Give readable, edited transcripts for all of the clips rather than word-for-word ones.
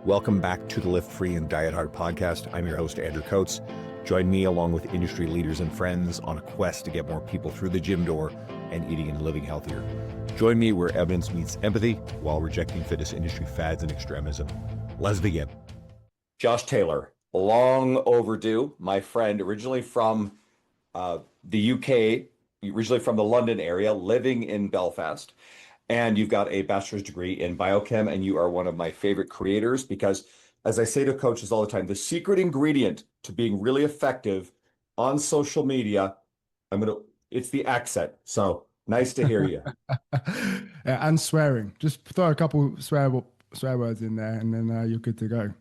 Welcome back to the Lift Free and Diet Hard podcast. I'm your host, Andrew Coates. Join me along with industry leaders and friends on a quest to get more people through the gym door and eating and living healthier. Join me where evidence meets empathy while rejecting fitness industry fads and extremism. Let's begin. Josh Taylor, long overdue, my friend, originally from the UK, originally from the London area, living in Belfast. And you've got a bachelor's degree in biochem, and you are one of my favorite creators because, as I say to coaches all the time, the secret ingredient to being really effective on social media, it's the accent. So nice to hear you. Yeah, and swearing. Just throw a couple swear words in there, and then you're good to go.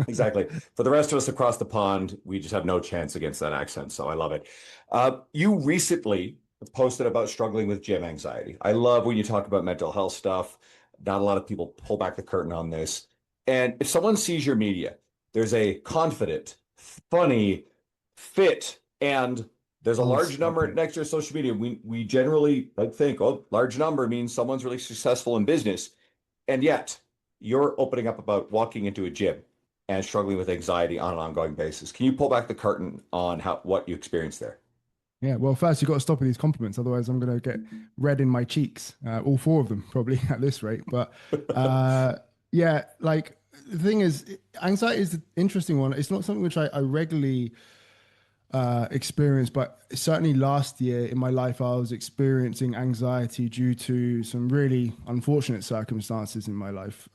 Exactly. For the rest of us across the pond, we just have no chance against that accent. So I love it. You recently posted about struggling with gym anxiety. I love when you talk about mental health stuff. Not a lot of people pull back the curtain on this. And if someone sees your media, there's a confident, funny, fit, and there's a large number next to your social media. We generally think, oh, large number means someone's really successful in business. And yet you're opening up about walking into a gym and struggling with anxiety on an ongoing basis. Can you pull back the curtain on what you experienced there? Yeah, well, first you've got to stop with these compliments, otherwise I'm going to get red in my cheeks, all four of them probably at this rate. But yeah, like the thing is, anxiety is an interesting one. It's not something which I regularly experience, but certainly last year in my life, I was experiencing anxiety due to some really unfortunate circumstances in my life.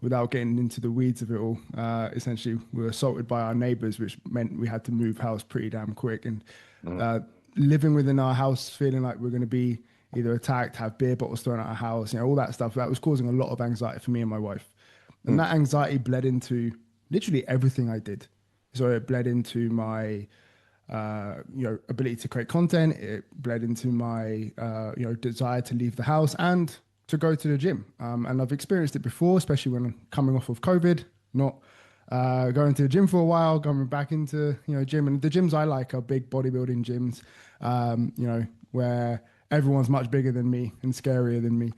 Without getting into the weeds of it all, essentially we were assaulted by our neighbors, which meant we had to move house pretty damn quick. And living within our house, feeling like we're going to be either attacked, have beer bottles thrown at our house, all that stuff, that was causing a lot of anxiety for me and my wife. And that anxiety bled into literally everything I did. So it bled into my ability to create content. It bled into my desire to leave the house and to go to the gym. And I've experienced it before, especially when I'm coming off of COVID, not going to the gym for a while, going back into gym. And the gyms I like are big bodybuilding gyms, where everyone's much bigger than me and scarier than me.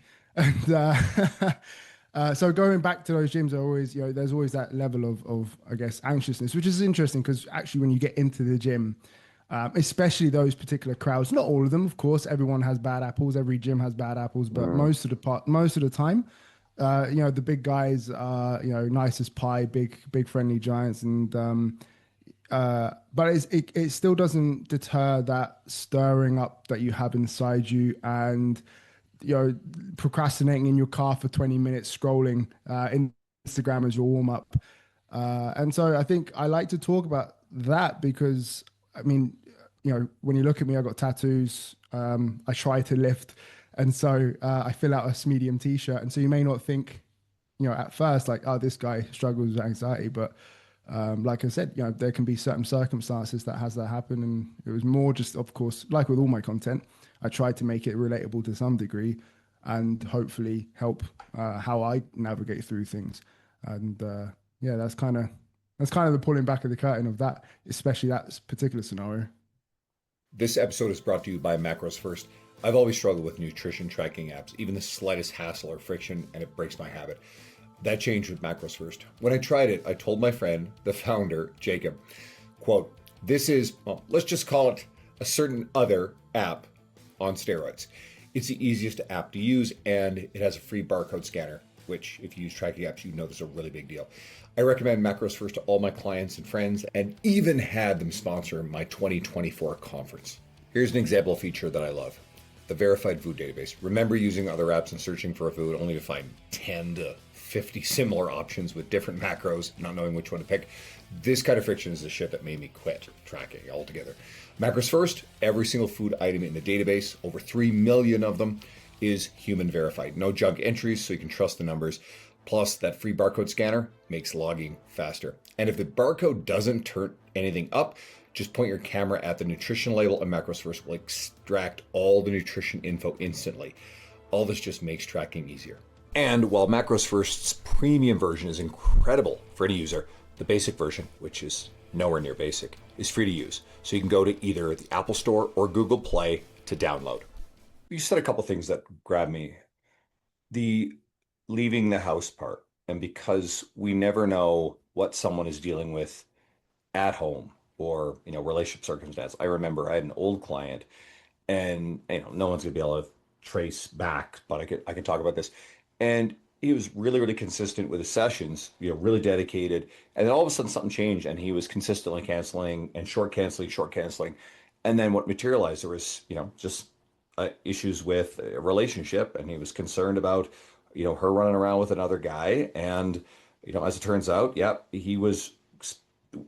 And so going back to those gyms are always, there's always that level of I guess, anxiousness, which is interesting because actually when you get into the gym, especially those particular crowds, not all of them, of course, everyone has bad apples, every gym has bad apples, but most of the time, the big guys are, nice as pie, big friendly giants. And, but it still doesn't deter that stirring up that you have inside you, and procrastinating in your car for 20 minutes, scrolling Instagram as your warm up. And so I think I like to talk about that because, I mean, when you look at me, I've got tattoos. I try to lift. And so I fill out a medium t-shirt. And so you may not think, at first, like, oh, this guy struggles with anxiety. But like I said, there can be certain circumstances that has that happen. And it was more just, of course, like with all my content, I tried to make it relatable to some degree and hopefully help how I navigate through things. And yeah, that's kind of the pulling back of the curtain of that, especially that particular scenario. This episode is brought to you by Macros First. I've always struggled with nutrition tracking apps, even the slightest hassle or friction, and it breaks my habit. That changed with Macros First. When I tried it, I told my friend, the founder, Jacob, quote, this is, well, let's just call it a certain other app on steroids. It's the easiest app to use, and it has a free barcode scanner, which if you use tracking apps, you know this is a really big deal. I recommend Macros First to all my clients and friends, and even had them sponsor my 2024 conference. Here's an example feature that I love. The verified food database. Remember using other apps and searching for a food only to find 10 to 50 similar options with different macros, not knowing which one to pick. This kind of friction is the shit that made me quit tracking altogether. Macros First, every single food item in the database, over 3 million of them, is human verified. No junk entries, so you can trust the numbers. Plus, that free barcode scanner makes logging faster. And if the barcode doesn't turn anything up, just point your camera at the nutrition label and Macros First will extract all the nutrition info instantly. All this just makes tracking easier. And while Macros First's premium version is incredible for any user, the basic version, which is nowhere near basic, is free to use. So you can go to either the Apple Store or Google Play to download. You said a couple things that grabbed me. The leaving the house part. and because we never know what someone is dealing with at home or, relationship circumstance. I remember I had an old client, and no one's gonna be able to trace back, but I can talk about this. And he was really, really consistent with his sessions, really dedicated. And then all of a sudden something changed, and he was consistently canceling and short canceling. And then what materialized, there was, just issues with a relationship, and he was concerned about, her running around with another guy. And, as it turns out, yeah, he was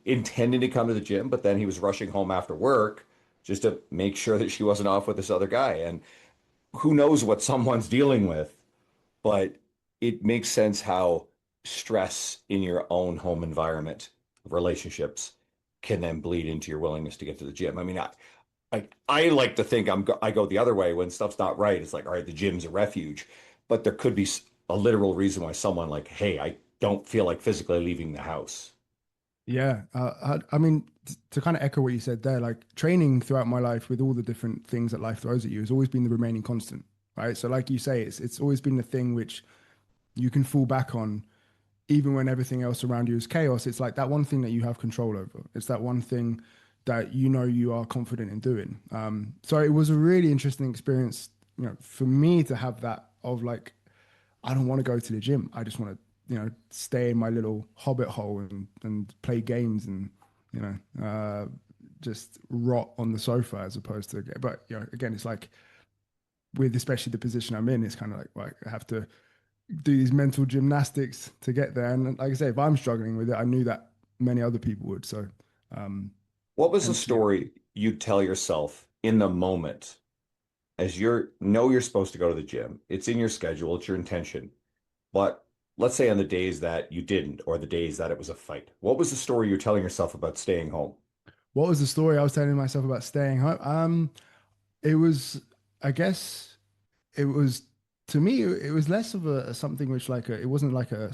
intending to come to the gym, but then he was rushing home after work just to make sure that she wasn't off with this other guy. And who knows what someone's dealing with, but it makes sense how stress in your own home environment, relationships, can then bleed into your willingness to get to the gym. I mean, I like to think I go the other way when stuff's not right. It's like, all right, the gym's a refuge, but there could be a literal reason why someone like, hey, I don't feel like physically leaving the house. Yeah, I mean, to kind of echo what you said there, like training throughout my life with all the different things that life throws at you has always been the remaining constant, right? So, like you say, it's always been the thing which you can fall back on, even when everything else around you is chaos. It's like that one thing that you have control over. It's that one thing that you are confident in doing. So it was a really interesting experience, for me to have that of like, I don't want to go to the gym. I just want to, stay in my little hobbit hole and play games and, you just rot on the sofa as opposed to, but, again, it's like with especially the position I'm in, it's kind of like, well, I have to do these mental gymnastics to get there. And like I say, if I'm struggling with it, I knew that many other people would. So, What was the hence, yeah. story you'd tell yourself in the moment as you're supposed to go to the gym? It's in your schedule, it's your intention. But let's say on the days that you didn't, or the days that it was a fight, what was the story you're telling yourself about staying home? What was the story I was telling myself about staying home? It was, I guess, it was to me, it was less of a something which like it wasn't like a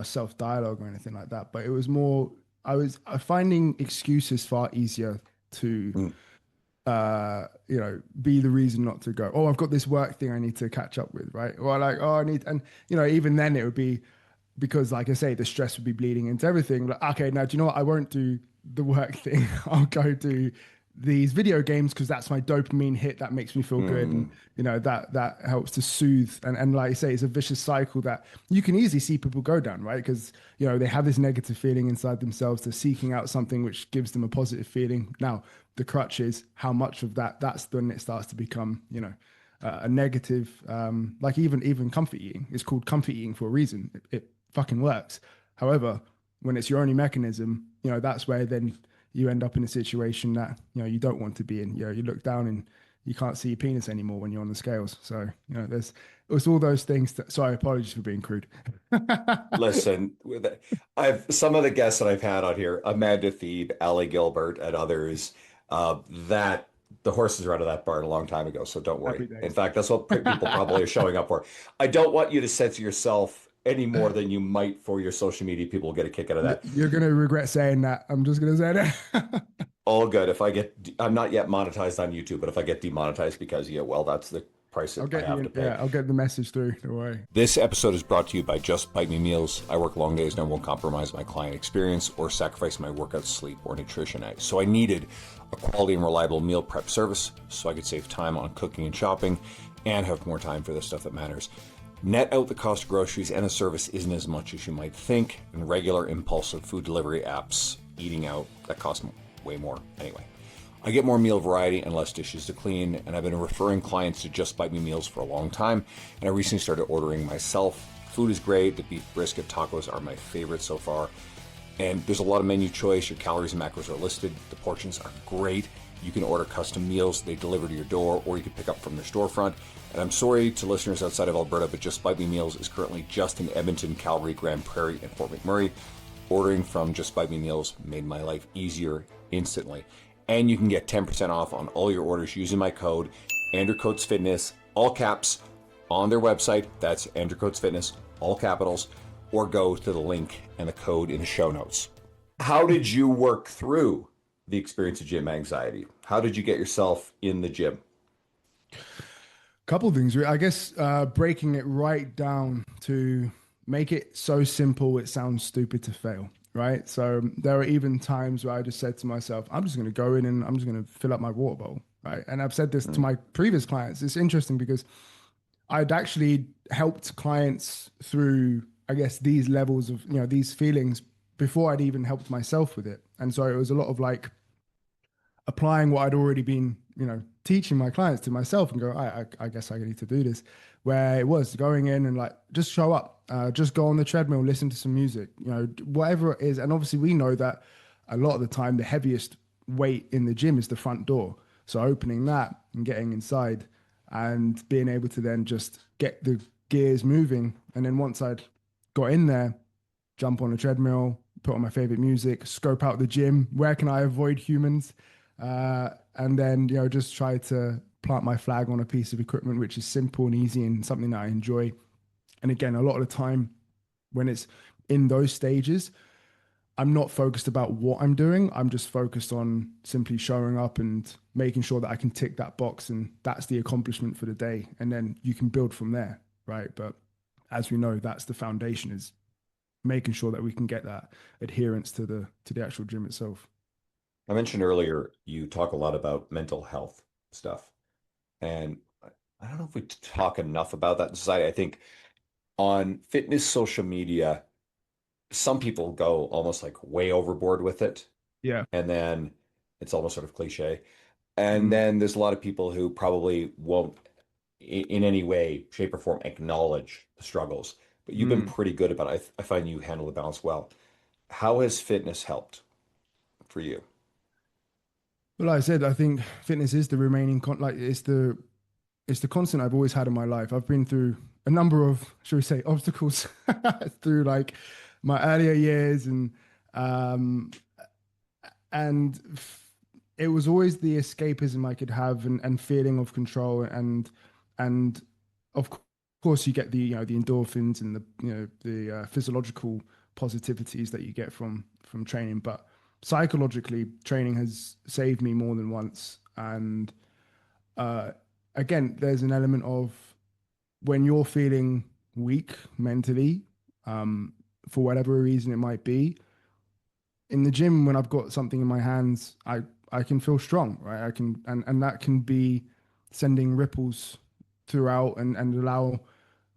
self dialogue or anything like that, but it was more. I finding excuses far easier to Mm, be the reason not to go. Oh, I've got this work thing I need to catch up with, right? Or like, oh, I need, and even then it would be because, like I say, the stress would be bleeding into everything. Like, okay, now do you know what? I won't do the work thing. I'll go do these video games because that's my dopamine hit that makes me feel good, and mm, that helps to soothe. And like I say, it's a vicious cycle that you can easily see people go down, right? Because they have this negative feeling inside themselves. They're seeking out something which gives them a positive feeling. Now, the crutch is how much of that. That's when it starts to become, a negative. Like even comfort eating. It's called comfort eating for a reason. It fucking works. However, when it's your only mechanism, that's where then you end up in a situation that you don't want to be in. You look down and you can't see your penis anymore when you're on the scales. So there's it's all those things. Sorry, apologies for being crude. Listen, I've some of the guests that I've had on here, Amanda Thebe, Allie Gilbert, and others, that the horses are out of that barn a long time ago, so don't worry. Happy In days. fact, that's what people probably are showing up for. I don't want you to censor yourself any more than you might for your social media. People will get a kick out of that. You're gonna regret saying that. I'm just gonna say that. All good. I'm not yet monetized on YouTube, but if I get demonetized because, yeah, well, that's the price I'll that I get have to the pay. I'll get the message through. Don't worry. This episode is brought to you by Just Bite Me Meals. I work long days and I won't compromise my client experience or sacrifice my workout, sleep, or nutrition. So I needed a quality and reliable meal prep service so I could save time on cooking and shopping and have more time for the stuff that matters. Net out the cost of groceries, and the service isn't as much as you might think. And regular impulsive food delivery apps, eating out, that costs way more anyway. I get more meal variety and less dishes to clean, and I've been referring clients to Just Bite Me Meals for a long time, and I recently started ordering myself. Food is great. The beef brisket tacos are my favorite so far, and there's a lot of menu choice. Your calories and macros are listed. The portions are great. You can order custom meals. They deliver to your door, or you can pick up from their storefront. And I'm sorry to listeners outside of Alberta, but Just Bite Me Meals is currently just in Edmonton, Calgary, Grand Prairie, and Fort McMurray. Ordering from Just Bite Me Meals made my life easier instantly. And you can get 10% off on all your orders using my code, Andrew Coates Fitness, all caps, on their website. That's Andrew Coates Fitness, all capitals, or go to the link and the code in the show notes. How did you work through the experience of gym anxiety? How did you get yourself in the gym? Couple of things. I guess breaking it right down to make it so simple it sounds stupid to fail, right? So there are even times where I just said to myself, I'm just going to go in and I'm just going to fill up my water bowl, right? And I've said this to Mm. my previous clients. It's interesting because I'd actually helped clients through, I guess, these levels of, these feelings before I'd even helped myself with it. And so it was a lot of like applying what I'd already been, teaching my clients to myself and go, I guess I need to do this. Where it was going in and like, just show up, just go on the treadmill, listen to some music, whatever it is. And obviously, we know that a lot of the time, the heaviest weight in the gym is the front door. So opening that and getting inside and being able to then just get the gears moving. And then once I'd got in there, jump on a treadmill, put on my favorite music, scope out the gym. Where can I avoid humans? And then, just try to plant my flag on a piece of equipment, which is simple and easy and something that I enjoy. And again, a lot of the time when it's in those stages, I'm not focused about what I'm doing. I'm just focused on simply showing up and making sure that I can tick that box. And that's the accomplishment for the day. And then you can build from there. Right. But as we know, that's the foundation, is making sure that we can get that adherence to the actual gym itself. I mentioned earlier you talk a lot about mental health stuff, and I don't know if we talk enough about that in society. I think on fitness social media, some people go almost like way overboard with it, Yeah. and then it's almost sort of cliche. And Mm, then there's a lot of people who probably won't in any way, shape, or form acknowledge the struggles. But you've been mm. pretty good about it. I find you handle the balance well. How has fitness helped for you? Well, like I said, I think fitness is the remaining like it's the constant I've always had in my life. I've been through a number of, shall we say, obstacles through like my earlier years, um and it was always the escapism I could have, and feeling of control, and of course you get the endorphins and the physiological positivities that you get from training, but psychologically training has saved me more than once. And uh, again, there's an element of when you're feeling weak mentally, um, for whatever reason it might be, in the gym when I've got something in my hands, I can feel strong, right? I can, and that can be sending ripples throughout, and allow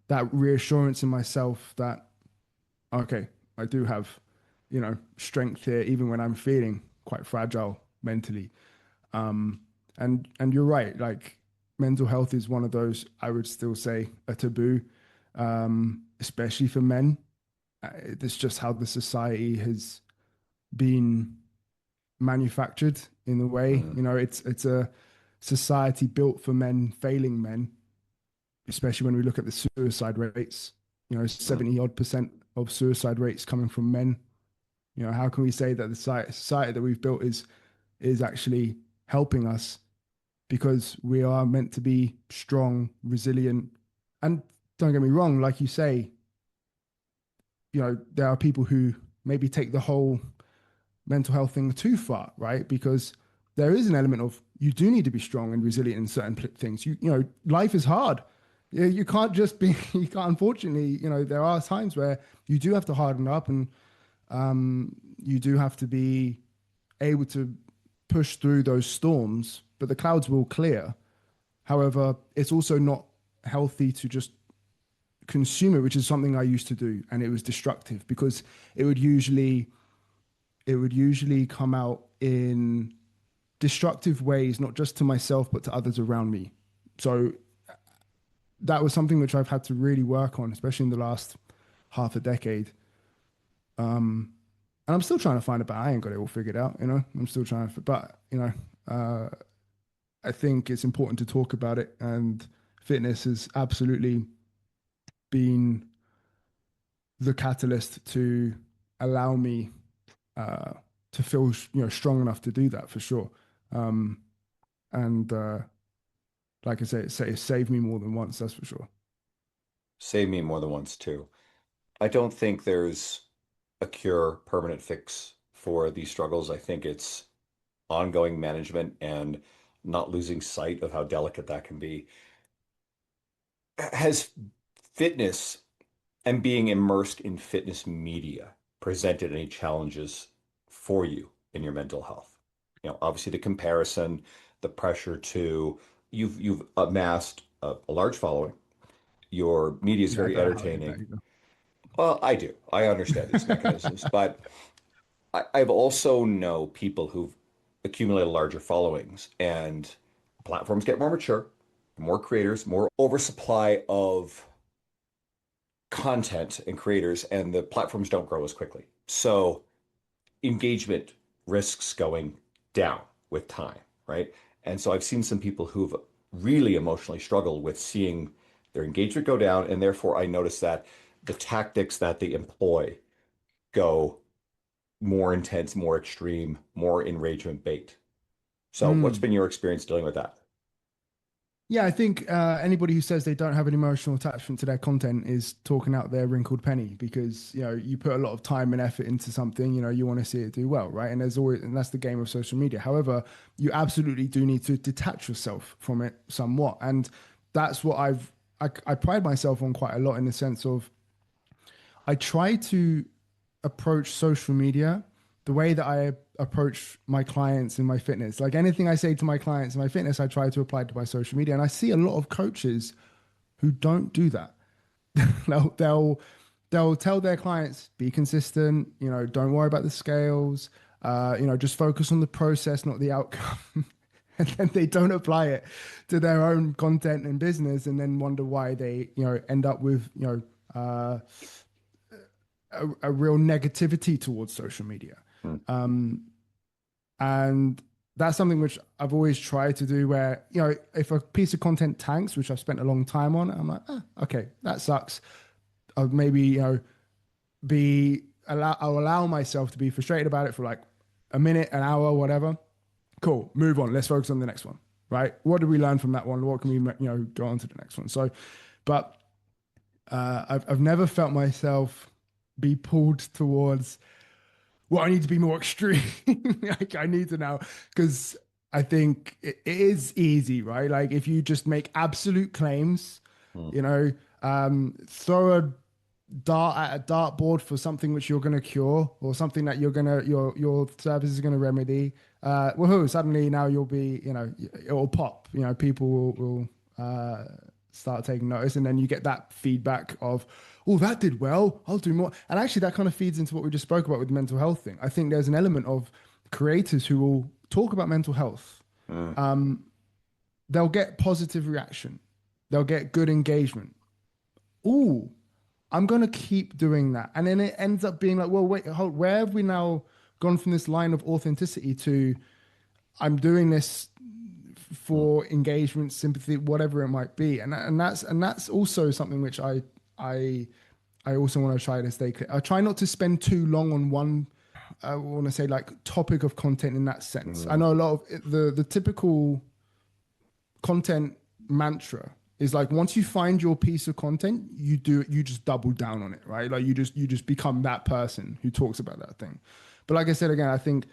that reassurance in myself that okay, I do have, strength here even when I'm feeling quite fragile mentally. Um, and you're right, like mental health is one of those, I would still say, a taboo, especially for men. It's just how the society has been manufactured in a way. Mm, It's a society built for men failing men, especially when we look at the suicide rates. mm. 70 odd % of suicide rates coming from men. How can we say that the society that we've built is actually helping us, because we are meant to be strong, resilient, and don't get me wrong, like you say, there are people who maybe take the whole mental health thing too far, right? Because there is an element of you do need to be strong and resilient in certain things. Life is hard. You can't just be. You can't. Unfortunately, there are times where you do have to harden up, and you do have to be able to push through those storms. But the clouds will clear. However, it's also not healthy to just consume it, which is something I used to do, and it was destructive because it would usually it would usually come out in destructive ways, not just to myself, but to others around me. So that was something which I've had to really work on, especially in the last half a decade. And I'm still trying to find it, but I ain't got it all figured out, I'm still trying to, but, I think it's important to talk about it. And fitness has absolutely been the catalyst to allow me uh, to feel, strong enough to do that for sure. Um, and like I say, it saved me more than once, that's for sure. Saved me more than once too. I don't think there's a cure, permanent fix for these struggles. I think it's ongoing management and not losing sight of how delicate that can be. Has fitness And being immersed in fitness media presented any challenges for you in your mental health? Obviously the comparison, the pressure to you've amassed a large following. Your media is Yeah, I very don't know how I did that entertaining. either. Well, I do. I understand these mechanisms, but I've also know people who've accumulated larger followings, and platforms get more mature, more creators, more oversupply of content and creators, and the platforms don't grow as quickly. So engagement risks going down with time, right? And so I've seen some people who've really emotionally struggled with seeing their engagement go down, and therefore I notice that the tactics that they employ go more intense, more extreme, more enragement bait. So what's Mm. been your experience dealing with that? Yeah, I think anybody who says they don't have an emotional attachment to their content is talking out their wrinkled penny because you put a lot of time and effort into something, you want to see it do well, right? And there's always, and that's the game of social media. However, you absolutely do need to detach yourself from it somewhat, and that's what I pride myself on quite a lot in the sense of I try to approach social media the way that I approach my clients in my fitness. Like anything I say to my clients in my fitness, I try to apply to my social media. And I see a lot of coaches who don't do that. they'll, they'll they'll tell their clients, be consistent, don't worry about the scales, just focus on the process, not the outcome. And then they don't apply it to their own content and business and then wonder why they, end up with, a real negativity towards social media. Hmm. And that's something which I've always tried to do where, if a piece of content tanks, which I've spent a long time on, I'm like, okay, that sucks. I'll maybe, I'll allow myself to be frustrated about it for like a minute, an hour, whatever. Cool, move on. Let's focus on the next one, right? What did we learn from that one? What can we, go on to the next one? So, but I've never felt myself be pulled towards well, I need to be more extreme. Like I need to now because I think it is easy, right? Like if you just make absolute claims, Hmm. throw a dart at a dartboard for something which you're going to cure or something that your service is going to remedy. Woohoo! Suddenly now you'll be, it'll pop. People will start taking notice, and then you get that feedback of, oh, that did well. I'll do more. And actually, that kind of feeds into what we just spoke about with the mental health thing. I think there's an element of creators who will talk about mental health. Hmm. They'll get positive reaction. They'll get good engagement. Ooh, I'm gonna keep doing that. And then it ends up being like, well, wait, hold, where have we now gone from this line of authenticity to I'm doing this Hmm. for engagement, sympathy, whatever it might be. And that's also something which I I also want to try to stay clear. I try not to spend too long on one I want to say like topic of content in that sense. I Hmm. know a lot of the typical content mantra is like once you find your piece of content, you just double down on it, right? Like you just become that person who talks about that thing. But like I said again, I think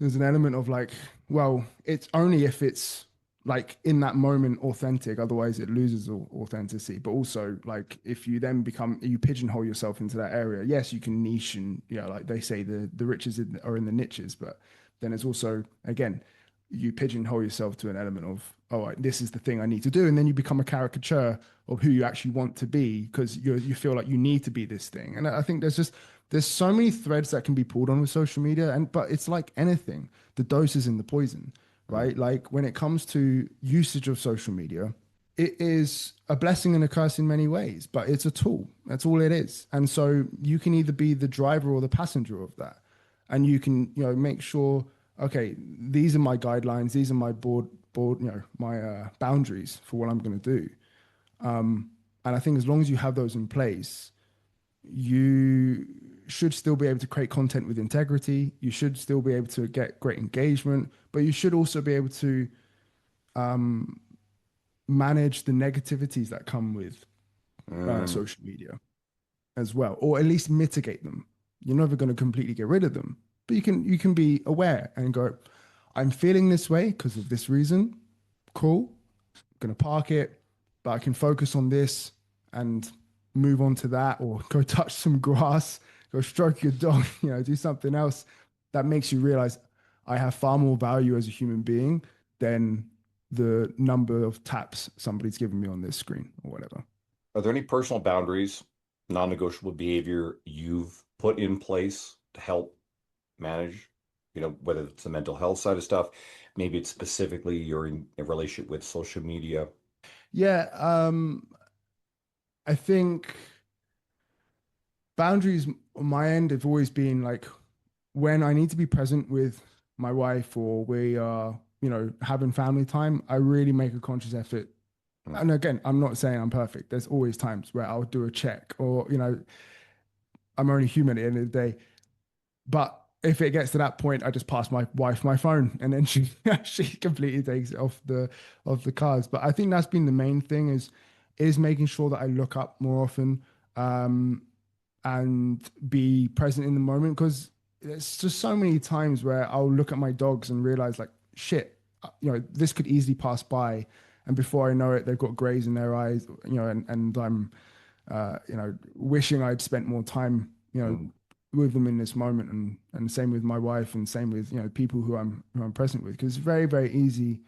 there's an element of like, well, it's only if it's like in that moment authentic, otherwise it loses authenticity. But also like if you then become you pigeonhole yourself into that area, yes, you can niche and like they say the riches are in the niches, but then it's also again you pigeonhole yourself to an element of oh this is the thing I need to do, and then you become a caricature of who you actually want to be because you feel like you need to be this thing. And I think there's so many threads that can be pulled on with social media, and but it's like anything, the dose is in the poison, Hmm. right? Like when it comes to usage of social media, it is a blessing and a curse in many ways, but it's a tool. That's all it is. And so you can either be the driver or the passenger of that. And you can, make sure, okay, these are my guidelines, these are my my boundaries for what I'm going to do. And I think as long as you have those in place, you should still be able to create content with integrity. You should still be able to get great engagement, but you should also be able to manage the negativities that come with Hmm. social media as well, or at least mitigate them. You're never going to completely get rid of them, but you can be aware and go, I'm feeling this way because of this reason. Cool, I'm going to park it, but I can focus on this and move on to that or go touch some grass, go stroke your dog, do something else that makes you realize I have far more value as a human being than the number of taps somebody's given me on this screen or whatever. Are there any personal boundaries, non-negotiable behavior you've put in place to help manage, whether it's the mental health side of stuff, maybe it's specifically you're in a relationship with social media? Yeah, I think boundaries on my end have always been like when I need to be present with my wife or we are, having family time, I really make a conscious effort. Mm, And again, I'm not saying I'm perfect. There's always times where I'll do a check or, I'm only human at the end of the day. But if it gets to that point, I just pass my wife my phone and then she she completely takes it off the cards. But I think that's been the main thing is making sure that I look up more often. And be present in the moment because there's just so many times where I'll look at my dogs and realize like shit, this could easily pass by, and before I know it, they've got grays in their eyes, and I'm, wishing I'd spent more time, mm, with them in this moment, and same with my wife, and same with people who I'm present with, because it's very very easy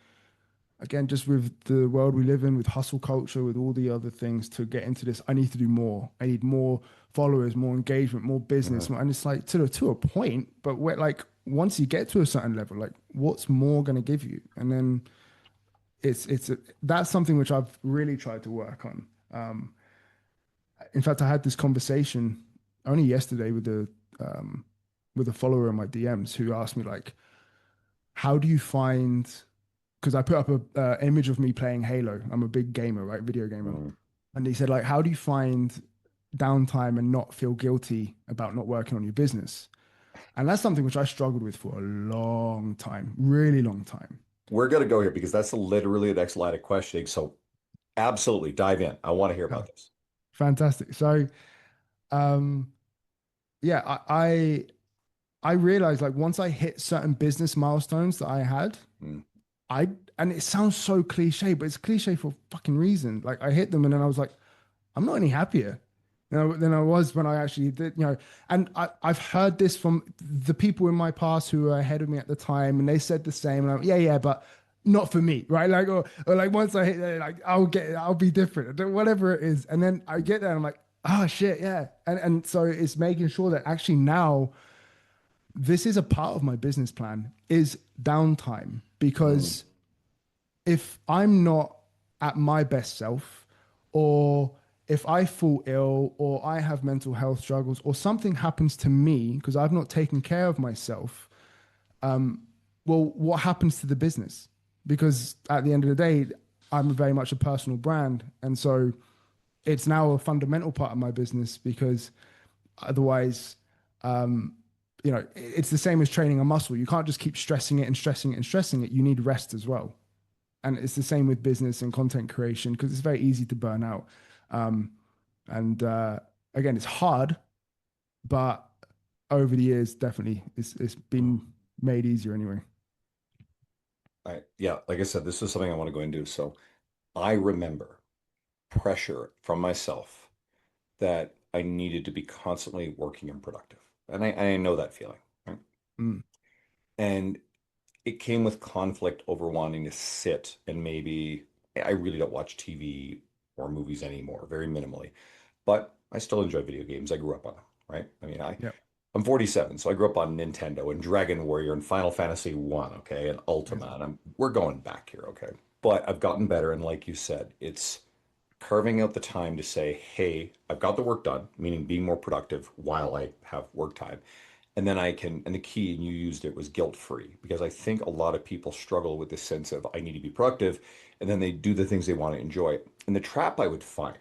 again, just with the world we live in, with hustle culture, with all the other things, to get into this. I need to do more. I need more followers, more engagement, more business, mhm. and it's like to a point. But where like once you get to a certain level, like what's more going to give you? And then that's something which I've really tried to work on. In fact, I had this conversation only yesterday with a follower in my DMs who asked me like, how do you find because I put up a image of me playing Halo. I'm a big gamer, right? Video gamer. Mm. And he said, like, how do you find downtime and not feel guilty about not working on your business? And that's something which I struggled with for a long time, really long time. We're going to go here because that's literally the next line of questioning. So absolutely dive in. I want to hear Yeah. about this. Fantastic. So, um, yeah, I realized like once I hit certain business milestones that I had, Mm, I and it sounds so cliche, but it's cliche for a fucking reason. Like I hit them and then I was like, I'm not any happier than I was when I actually did, and I've heard this from the people in my past who were ahead of me at the time, and they said the same. And I'm, yeah, yeah, but not for me, right? Like, or like once I hit there, like I'll be different, whatever it is. And then I get there, and I'm like, oh shit, yeah. And so it's making sure that actually now this is a part of my business plan is downtime mm, because if I'm not at my best self, or if I fall ill, or I have mental health struggles, or something happens to me because I've not taken care of myself, well, what happens to the business? Because at the end of the day, I'm very much a personal brand. And so it's now a fundamental part of my business because otherwise, it's the same as training a muscle. You can't just keep stressing it and stressing it and stressing it. You need rest as well. And it's the same with business and content creation because it's very easy to burn out. Um, and again, it's hard, but over the years, definitely it's mm. been made easier anyway. Yeah, like I said, this is something I want to go into. So I remember pressure from myself that I needed to be constantly working and productive. And I know that feeling, right? Mm, And it came with conflict over wanting to sit and maybe I really don't watch TV or movies anymore, very minimally. But I still enjoy video games. I grew up on them, right? I mean, yeah. I'm 47, so I grew up on Nintendo and Dragon Warrior and Final Fantasy 1, okay, and Ultima. Amazing. And we're going back here, okay? But I've gotten better, and like you said, it's carving out the time to say, hey, I've got the work done, meaning being more productive while I have work time. And then I can, and the key, and you used it, was guilt-free, because I think a lot of people struggle with this sense of I need to be productive, and then they do the things they want to enjoy. And the trap I would find,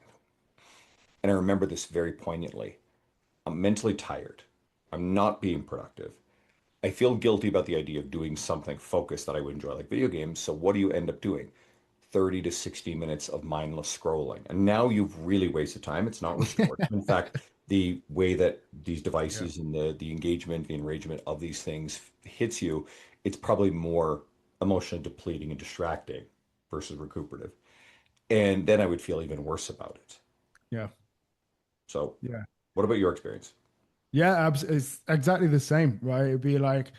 and I remember this very poignantly, I'm mentally tired. I'm not being productive. I feel guilty about the idea of doing something focused that I would enjoy, like video games. So what do you end up doing? 30 to 60 minutes of mindless scrolling. And now you've really wasted time. It's not restored. In fact, the way that these Yeah. devices and the engagement, the enragement of these things hits you, it's probably more emotionally depleting and distracting versus recuperative. And then I would feel even worse about it. Yeah. So, Yeah. what about your experience? Yeah, it's exactly the same, right? It'd be like,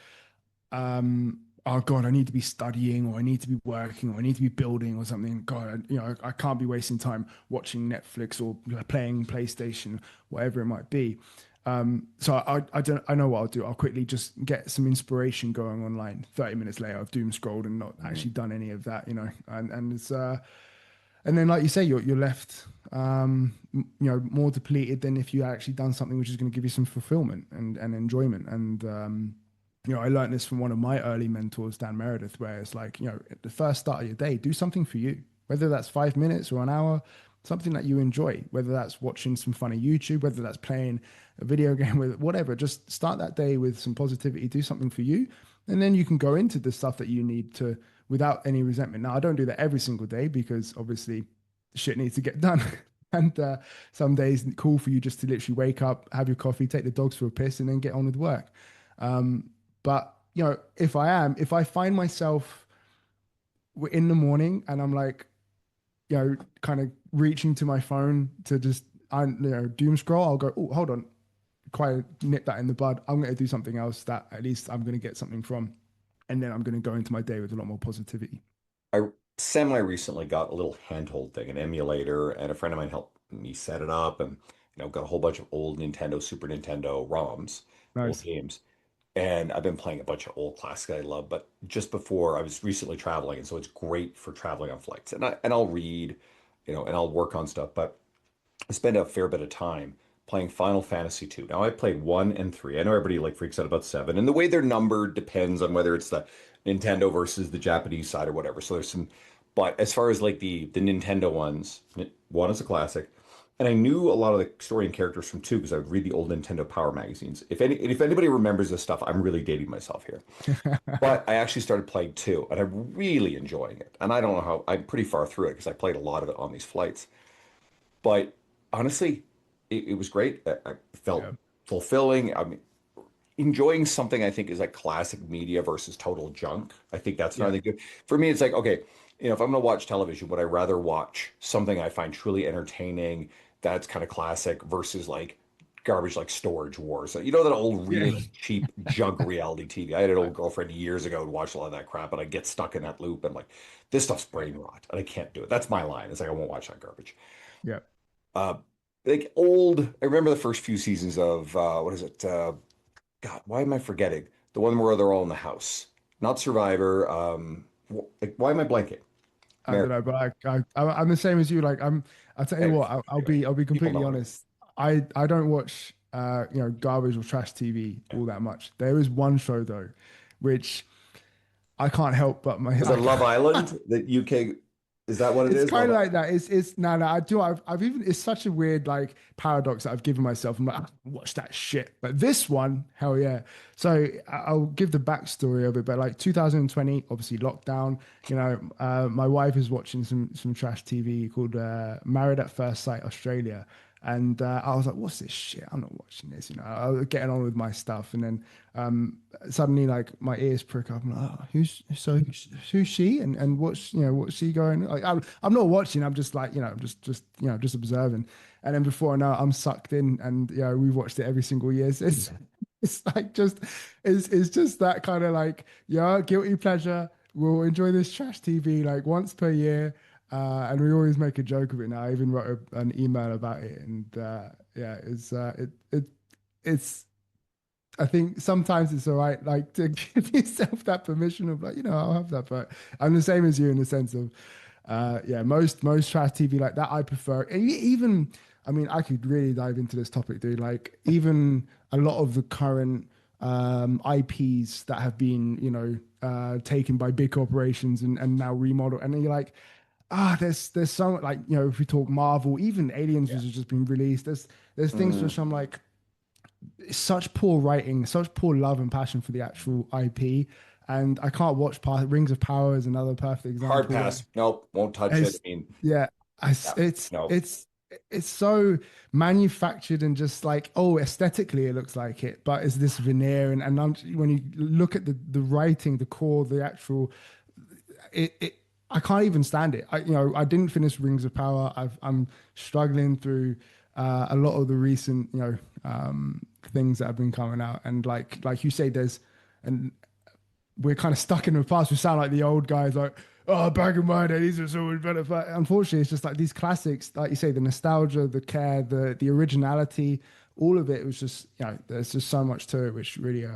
oh God, I need to be studying, or I need to be working, or I need to be building or something. God, I can't be wasting time watching Netflix or playing PlayStation, whatever it might be. So I don't I know what I'll do. I'll quickly just get some inspiration going online. 30 minutes later, I've doom scrolled and not Mhm. actually done any of that, and it's and then like you say, you're left more depleted than if you had actually done something which is going to give you some fulfillment and enjoyment. And I learned this from one of my early mentors, Dan Meredith, where it's like, at the first start of your day, do something for you, whether that's 5 minutes or an hour, something that you enjoy, whether that's watching some funny YouTube, whether that's playing a video game, with whatever. Just start that day with some positivity, do something for you, and then you can go into the stuff that you need to without any resentment. Now, I don't do that every single day because obviously shit needs to get done. And some days it's cool for you just to literally wake up, have your coffee, take the dogs for a piss, and then get on with work. But if I find myself in the morning and I'm like, kind of reaching to my phone to just, doom scroll, I'll go, oh, hold on, quite nip that in the bud. I'm going to do something else that at least I'm going to get something from, and then I'm going to go into my day with a lot more positivity. I semi recently got a little handhold thing, an emulator, and a friend of mine helped me set it up, and got a whole bunch of old Nintendo, Super Nintendo ROMs, old Nice. games. And I've been playing a bunch of old classics I love, but just before I was recently traveling, and so it's great for traveling on flights. And I'll read, and I'll work on stuff, but I spend a fair bit of time playing Final Fantasy 2. Now I played 1 and 3. I know everybody like freaks out about 7, and the way they're numbered depends on whether it's the Nintendo versus the Japanese side or whatever. So there's some, but as far as like the Nintendo ones, 1 is a classic. And I knew a lot of the story and characters from 2 because I would read the old Nintendo Power magazines. If anybody remembers this stuff, I'm really dating myself here. But I actually started playing 2 and I'm really enjoying it. And I don't know how I'm pretty far through it because I played a lot of it on these flights. But honestly, it was great. I felt Yeah. fulfilling. I mean, enjoying something I think is like classic media versus total junk. I think that's Yeah. another thing. For me, it's like, okay, if I'm going to watch television, would I rather watch something I find truly entertaining that's kind of classic versus like garbage like Storage Wars? You know, that old, Yeah. really like cheap junk reality TV. I had an old girlfriend years ago who watched a lot of that crap, and I get stuck in that loop and like, this stuff's brain rot, and I can't do it. That's my line. It's like, I won't watch that garbage. Yeah. Uh, like old, I remember the first few seasons of what is it? God, why am I forgetting? The one where they're all in the house. Not Survivor. Like, why am I blanking? I don't know, but I'm the same as you. Like I'll tell you Anyway, what, I'll be people completely know what I mean. honest. I don't watch garbage or trash TV Yeah. all that much. There is one show though, which I can't help but my Was it Love Island? The UK, is that what it it's is? kind Love of Island? like that. It's no, no. I've even. It's such a weird like paradox that I've given myself. I'm like, "Ah, watch that shit, but this one, hell yeah. So I'll give the backstory of it. But like 2020, obviously lockdown. My wife is watching some trash TV called Married at First Sight Australia, and I was like, what's this shit? I'm not watching this. I was getting on with my stuff, and then suddenly like my ears prick up. I'm like, oh, who's she and what's she going? Like, I'm not watching. I'm just like I'm just observing. And then before I know it, I'm sucked in, and we've watched it every single year. So it's like it's just that kind of like guilty pleasure. We'll enjoy this trash TV like once per year. And we always make a joke of it now. I even wrote an email about it, and it's I think sometimes it's all right, like to give yourself that permission of like, I'll have that, but I'm the same as you in the sense of, most trash TV like that I prefer. And even, I mean, I could really dive into this topic, dude. Like even a lot of the current IPs that have been, taken by big corporations and now remodeled, and then you're like, there's so like if we talk Marvel, even Aliens, Yeah. which has just been released, there's things Mm, which I'm like such poor writing, such poor love and passion for the actual IP. And I can't watch Rings of Power is another perfect hard example where pass. Nope, won't touch it. it's I mean, yeah, yeah, it's no. it's so manufactured and just like aesthetically it looks like it, but it's this veneer when you look at the writing, the core, the actual it I can't even stand it. I didn't finish Rings of Power. I'm struggling through. a lot of the recent, things that have been coming out. And like you say, and we're kind of stuck in the past. We sound like the old guys, like, oh, back in my day, these are so much better. But unfortunately, it's just like these classics, like you say, the nostalgia, the care, the originality, all of it was just, there's just so much to it, which really,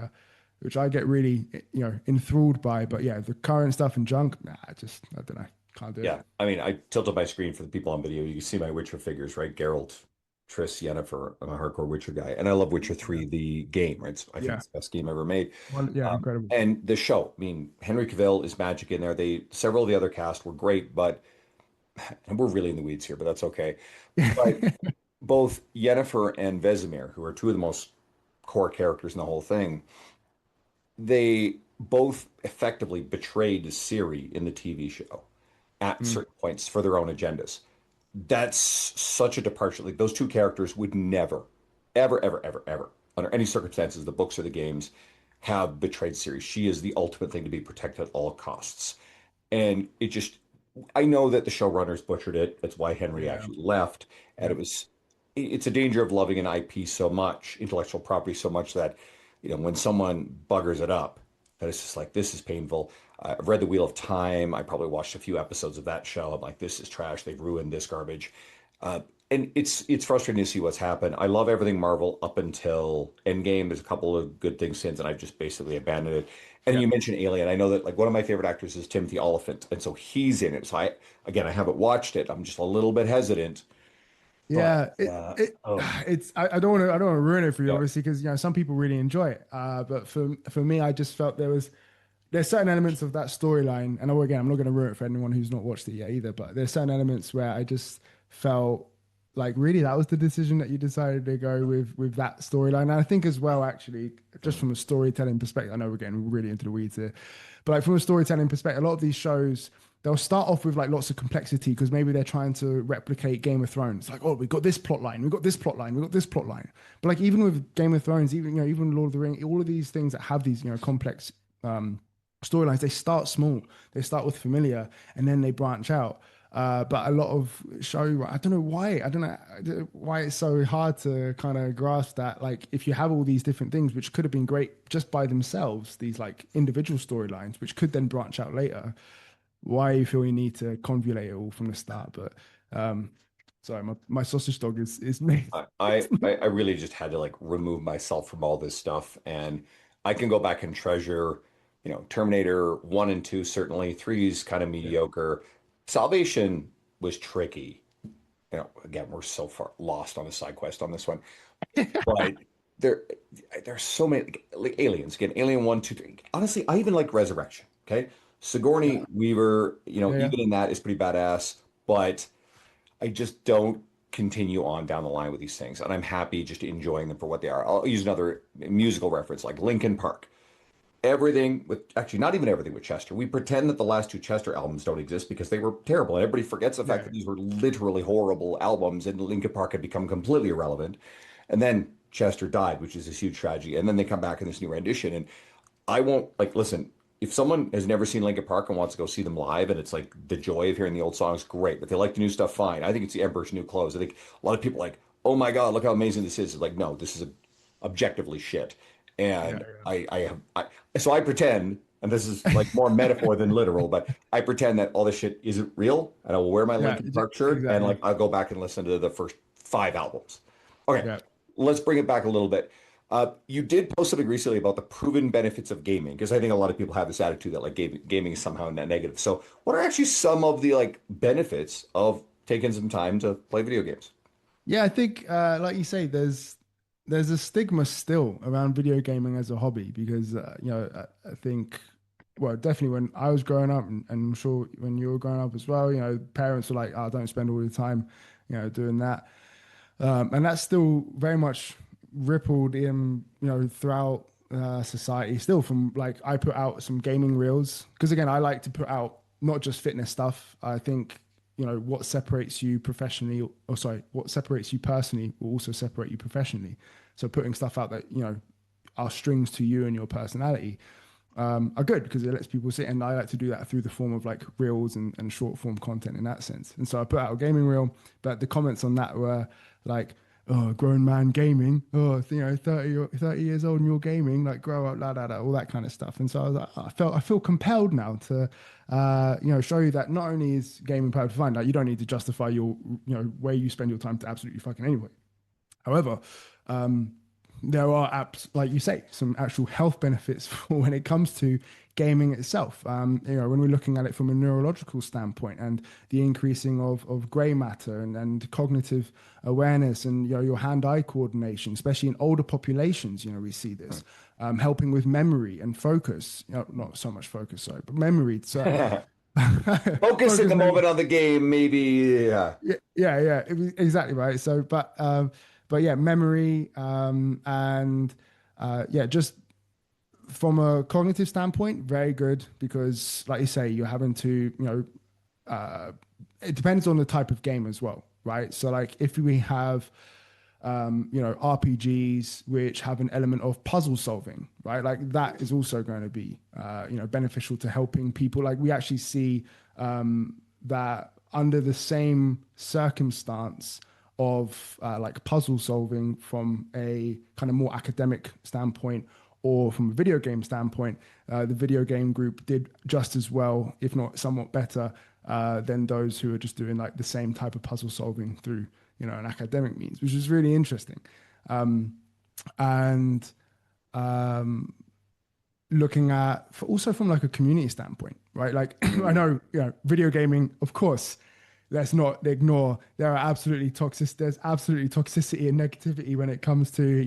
which I get really, enthralled by. But yeah, the current stuff and junk, nah, I don't know, can't do it. Yeah, I mean, I tilted my screen for the people on video. You can see my Witcher figures, right? Geralt, Triss, Yennefer. I'm a hardcore Witcher guy, and I love Witcher Yeah, 3, the game, right? I think yeah, it's the best game ever made. well, yeah, incredible. And the show, I mean, Henry Cavill is magic in there. Several of the other cast were great, but and we're really in the weeds here, but that's okay. But both Yennefer and Vesemir, who are two of the most core characters in the whole thing, they both effectively betrayed Ciri in the TV show at Mm, certain points for their own agendas. That's such a departure. Like those two characters would never, ever, ever, ever, ever, under any circumstances, the books or the games, have betrayed Ciri. She is the ultimate thing to be protected at all costs. And it just, I know that the showrunners butchered it. That's why Henry yeah, actually left. And yeah, it's a danger of loving an IP so much, intellectual property so much that, when someone buggers it up, that it's just like, this is painful. I've read The Wheel of Time. I probably watched a few episodes of that show. I'm like, this is trash. They've ruined this garbage. And it's frustrating to see what's happened. I love everything Marvel up until Endgame. There's a couple of good things since, and I've just basically abandoned it. And yeah. you mentioned Alien. I know that like one of my favorite actors is Timothy Olyphant, and so he's in it. So I haven't watched it. I'm just a little bit hesitant, but Yeah, oh I don't want to ruin it for you, yeah, obviously, because some people really enjoy it. But for me, I just felt there's certain elements of that storyline, and again, I'm not going to ruin it for anyone who's not watched it yet either. But there's certain elements where I just felt like really that was the decision that you decided to go with that storyline. And I think as well, actually, just from a storytelling perspective, I know we're getting really into the weeds here, but like from a storytelling perspective, a lot of these shows they'll start off with like lots of complexity because maybe they're trying to replicate Game of Thrones. Like, oh, we got this plot line, we got this plot line, we got this plot line. But like even with Game of Thrones, even Lord of the Rings, all of these things that have these complex storylines, they start small. They start with familiar, and then they branch out. But a lot of show, I don't know why. I don't know why it's so hard to kind of grasp that. Like, if you have all these different things, which could have been great just by themselves, these like individual storylines, which could then branch out later, why you feel you need to convolute it all from the start. But sorry, my sausage dog is me. I really just had to like remove myself from all this stuff, and I can go back and treasure, Terminator 1 and 2 certainly. 3 is kind of Yeah. mediocre. Salvation was tricky. Again, we're so far lost on the side quest on this one, but there there's so many like aliens again. Alien 1, 2, 3. Honestly, I even like Resurrection. Okay, Sigourney Yeah. Weaver, Yeah. Yeah. even in that is pretty badass, but I just don't continue on down the line with these things, and I'm happy just enjoying them for what they are. I'll use another musical reference like Linkin Park. Everything with actually not even everything with Chester. We pretend that the last two Chester albums don't exist because they were terrible, and everybody forgets the fact Yeah. that these were literally horrible albums, and Linkin Park had become completely irrelevant. And then Chester died, which is this huge tragedy. And then they come back in this new rendition, and I won't like listen. If someone has never seen Linkin Park and wants to go see them live, and it's like the joy of hearing the old songs, great. But they like the new stuff, fine. I think it's the Emperor's New Clothes. I think a lot of people are like, oh my God, look how amazing this is. It's like, no, this is objectively shit. Yeah. And Yeah. so I pretend, and this is like more metaphor than literal, but I pretend that all this shit isn't real, and I will wear my Yeah. Linkin Park shirt, and Exactly. like I'll go back and listen to the first five albums. Okay, Yeah. let's bring it back a little bit. You did post something recently about the proven benefits of gaming, because I think a lot of people have this attitude that like gaming is somehow net negative. So, what are actually some of the like benefits of taking some time to play video games? Yeah, I think, like you say, there's a stigma still around video gaming as a hobby because I think, well, definitely when I was growing up, and I'm sure when you were growing up as well, parents were like, "Oh, don't spend all your time, doing that," and that's still very much rippled in, throughout society. Still, from like I put out some gaming reels because again, I like to put out not just fitness stuff. I think what separates you professionally, or sorry, what separates you personally will also separate you professionally. So putting stuff out that are strings to you and your personality are good because it lets people see. And I like to do that through the form of like reels and short form content in that sense. And so I put out a gaming reel, but the comments on that were like, oh, grown man gaming, oh, 30 years old and you're gaming, like grow up, all that kind of stuff. And so I was like, I feel compelled now to, show you that not only is gaming perfectly fine, like you don't need to justify your, where you spend your time to absolutely fucking anyway. However, um, there are apps, like you say, some actual health benefits for when it comes to gaming itself. When we're looking at it from a neurological standpoint and the increasing of gray matter and cognitive awareness and your hand-eye coordination, especially in older populations, we see this helping with memory and focus. Not so much focus, sorry, but memory. So Focus in focus, the memory. moment on the game, maybe. Yeah. Yeah, exactly right. So, but yeah, memory, and yeah, just from a cognitive standpoint, very good because, like you say, you're having to, it depends on the type of game as well, right? So, like if we have, RPGs which have an element of puzzle solving, right? Like that is also going to be, beneficial to helping people. Like we actually see that under the same circumstance of like puzzle solving from a kind of more academic standpoint or from a video game standpoint, the video game group did just as well, if not somewhat better, than those who are just doing like the same type of puzzle solving through, an academic means, which is really interesting. And um, looking at also from like a community standpoint, right? Like I Mm. know, video gaming, of course, let's not ignore there's absolutely toxicity and negativity when it comes to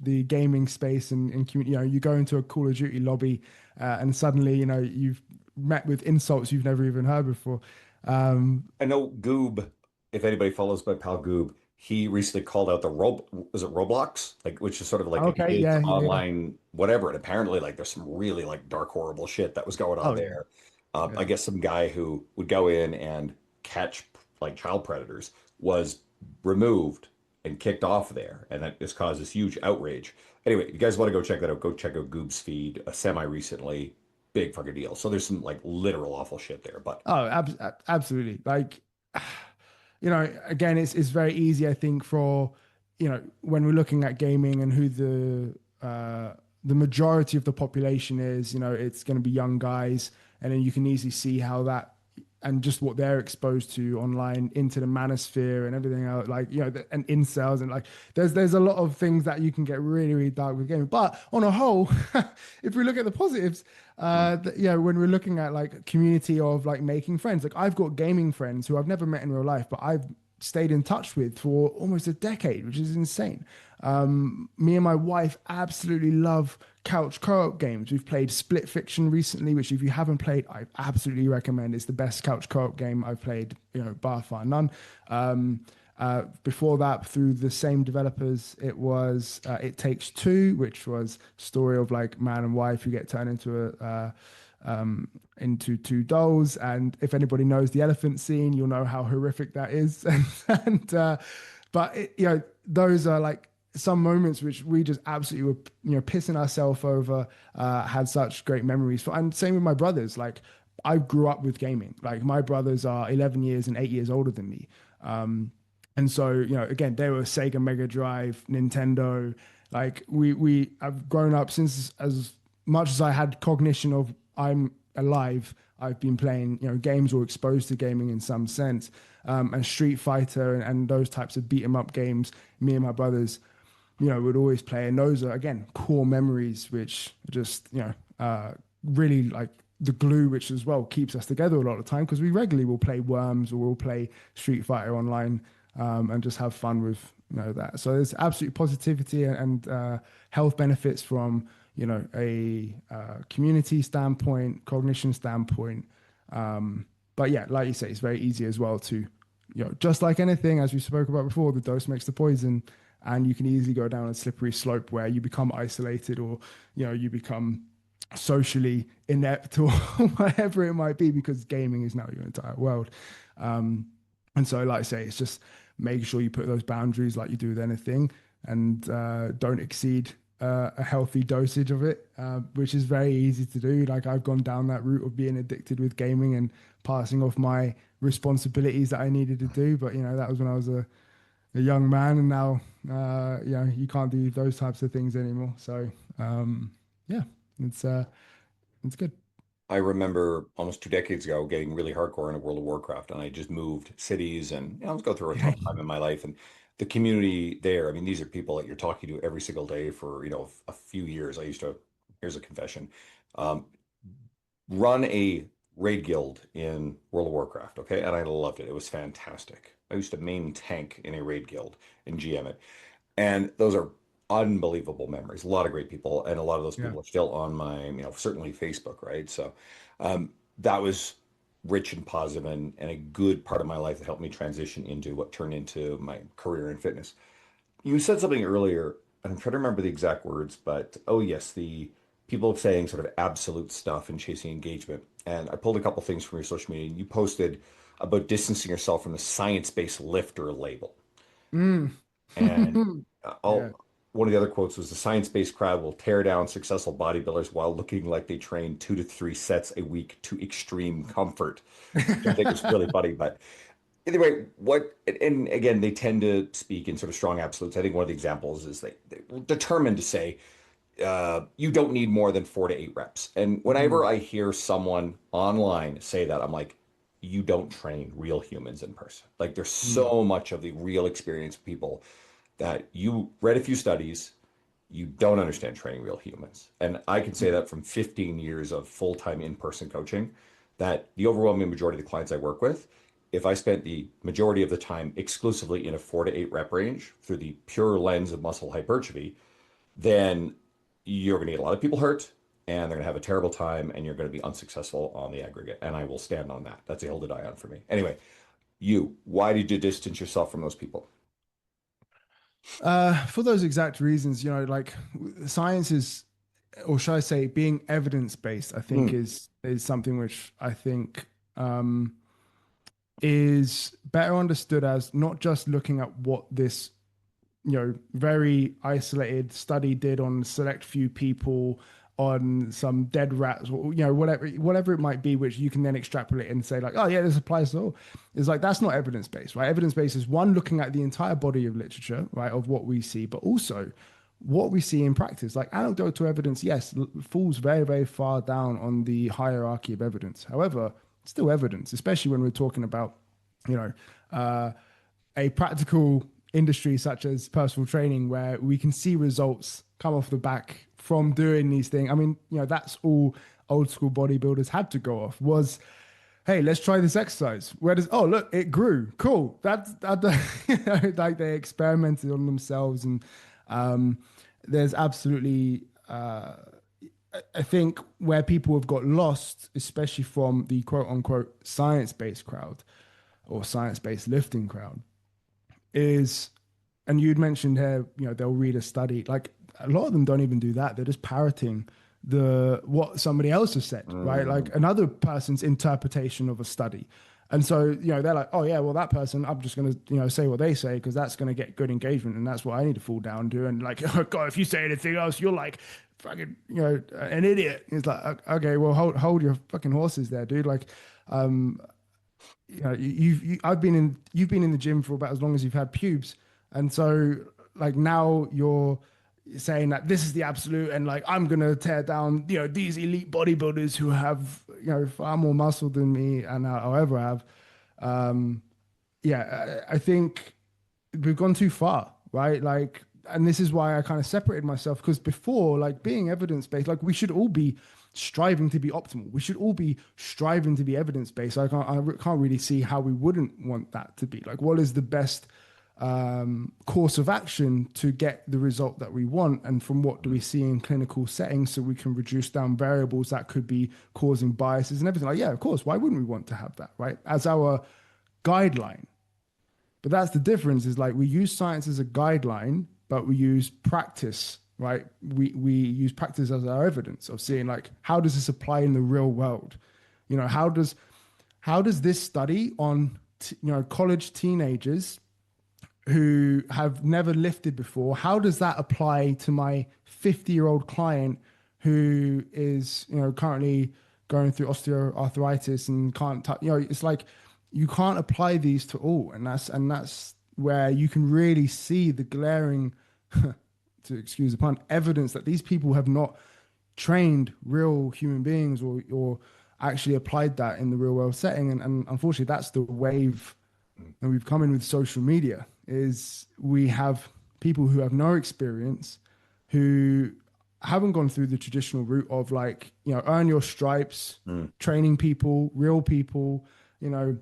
the gaming space and community. You go into a Call of Duty lobby and suddenly you've met with insults you've never even heard before. I know Goob, if anybody follows my pal Goob, he recently called out the was it Roblox? Like, which is sort of like a Okay, kids yeah. online whatever. And apparently, like, there's some really like dark, horrible shit that was going on Oh yeah, there. I yeah. guess some guy who would go in and catch like child predators was removed and kicked off there, and that just caused this huge outrage. Anyway, if you guys want to go check that out, go check out Goob's feed, semi recently. Big fucking deal. So there's some like literal awful shit there, but Oh, absolutely. Like, again, it's very easy, I think, for, when we're looking at gaming and who the majority of the population is, it's going to be young guys, and then you can easily see how that and just what they're exposed to online into the manosphere and everything else, like and incels and like there's a lot of things that you can get really really dark with gaming. But on a whole, if we look at the positives, when we're looking at like community of like making friends, like I've got gaming friends who I've never met in real life, but I've stayed in touch with for almost a decade, which is insane. Me and my wife absolutely love couch co-op games. We've played Split Fiction recently, which if you haven't played, I absolutely recommend. It's the best couch co-op game I've played, bar far none. Before that, through the same developers, it was It Takes Two, which was story of like man and wife who get turned into two dolls. And if anybody knows the elephant scene, you'll know how horrific that is. But those are like some moments which we just absolutely were, pissing ourselves over. Had such great memories for, and same with my brothers. Like I grew up with gaming. Like my brothers are 11 years and 8 years older than me. And so, again, they were Sega Mega Drive, Nintendo. Like we have grown up since as much as I had cognition of I'm alive, I've been playing, games or exposed to gaming in some sense. And Street Fighter and those types of beat 'em up games, me and my brothers, would always play. And those are, again, core memories, which just, really like the glue, which as well keeps us together a lot of the time because we regularly will play Worms or we'll play Street Fighter online, and just have fun with, that. So there's absolute positivity and health benefits from, a community standpoint, cognition standpoint. But yeah, like you say, it's very easy as well to, just like anything, as we spoke about before, the dose makes the poison. And you can easily go down a slippery slope where you become isolated or, you become socially inept or whatever it might be because gaming is now your entire world. And so, like I say, it's just making sure you put those boundaries like you do with anything and don't exceed a healthy dosage of it, which is very easy to do. Like I've gone down that route of being addicted with gaming and passing off my responsibilities that I needed to do. But, that was when I was a a young man, and now you can't do those types of things anymore. So yeah, it's uh, it's good. I remember almost 2 decades ago getting really hardcore into World of Warcraft, and I just moved cities, and I was going through a tough time in my life. And the community there, I mean, these are people that you're talking to every single day for, a few years. I used to, here's a confession, um, run a raid guild in World of Warcraft, okay? And I loved it. It was fantastic. I used to main tank in a raid guild and GM it. And those are unbelievable memories. A lot of great people, and a lot of those Yeah. people are still on my, certainly Facebook, right? So that was rich and positive and a good part of my life that helped me transition into what turned into my career in fitness. You said something earlier, and I'm trying to remember the exact words, but oh yes, the people saying sort of absolute stuff and chasing engagement. And I pulled a couple things from your social media. You posted about distancing yourself from the science-based lifter label. Mm. And Yeah. one of the other quotes was the science-based crowd will tear down successful bodybuilders while looking like they train 2 to 3 sets a week to extreme comfort, which I think is really funny. But anyway, and again, they tend to speak in sort of strong absolutes. I think one of the examples is they're determined to say, you don't need more than 4 to 8 reps. And whenever Mm. I hear someone online say that, I'm like, you don't train real humans in person. Like, there's Mm. so much of the real experience of people that you read a few studies, you don't understand training real humans. And I can say that from 15 years of full-time in-person coaching, that the overwhelming majority of the clients I work with, if I spent the majority of the time exclusively in a 4 to 8 rep range through the pure lens of muscle hypertrophy, then you're going to get a lot of people hurt, and they're going to have a terrible time, and you're going to be unsuccessful on the aggregate. And I will stand on that. That's a hill to die on for me. Anyway, why did you distance yourself from those people? For those exact reasons, like science is, or should I say, being evidence based, I think Hmm. is something which I think um, is better understood as not just looking at what this very isolated study did on select few people on some dead rats, or whatever it might be, which you can then extrapolate and say like, oh yeah, this applies to all. It's like that's not evidence based, right? Evidence based is one, looking at the entire body of literature, right, of what we see, but also what we see in practice. Like anecdotal evidence, yes, falls very, very far down on the hierarchy of evidence. However, it's still evidence, especially when we're talking about, you know, uh, a practical industry such as personal training, where we can see results come off the back from doing these things. I mean, that's all old school bodybuilders had to go off was, hey, let's try this exercise. Where does, oh, look, it grew. Cool. That like they experimented on themselves. And um, there's absolutely, I think where people have got lost, especially from the quote unquote science based crowd or science based lifting crowd, is, and you'd mentioned here, they'll read a study. Like a lot of them don't even do that. They're just parroting the what somebody else has said, right? Mm. Like another person's interpretation of a study. And so, they're like, oh yeah, well that person, I'm just gonna, say what they say because that's gonna get good engagement, and that's what I need to fall down to. And like, oh God, if you say anything else, you're like fucking, an idiot. It's like, okay, well hold your fucking horses there, dude. Like, um, you've been in the gym for about as long as you've had pubes, and so like now you're saying that this is the absolute, and like I'm gonna tear down these elite bodybuilders who have far more muscle than me and I'll ever have. um yeah, I think we've gone too far, right? Like, and this is why I kind of separated myself, because before, like being evidence based, like we should all be striving to be optimal. We should all be striving to be evidence based. I can't really see how we wouldn't want that to be. Like, what is the best course of action to get the result that we want, and from what do we see in clinical settings, so we can reduce down variables that could be causing biases and everything. Like, yeah, of course, why wouldn't we want to have that, right, as our guideline? But that's the difference, is like we use science as a guideline, but we use practice, right? We use practice as our evidence of seeing like, how does this apply in the real world? How does this study on college teenagers who have never lifted before, how does that apply to my 50-year-old client who is currently going through osteoarthritis and can't touch? It's like you can't apply these to all, and that's where you can really see the glaring, to excuse the pun, evidence that these people have not trained real human beings or actually applied that in the real world setting. And unfortunately, that's the wave that we've come in with social media is we have people who have no experience, who haven't gone through the traditional route of like, earn your stripes, Mm. training people, real people, you know,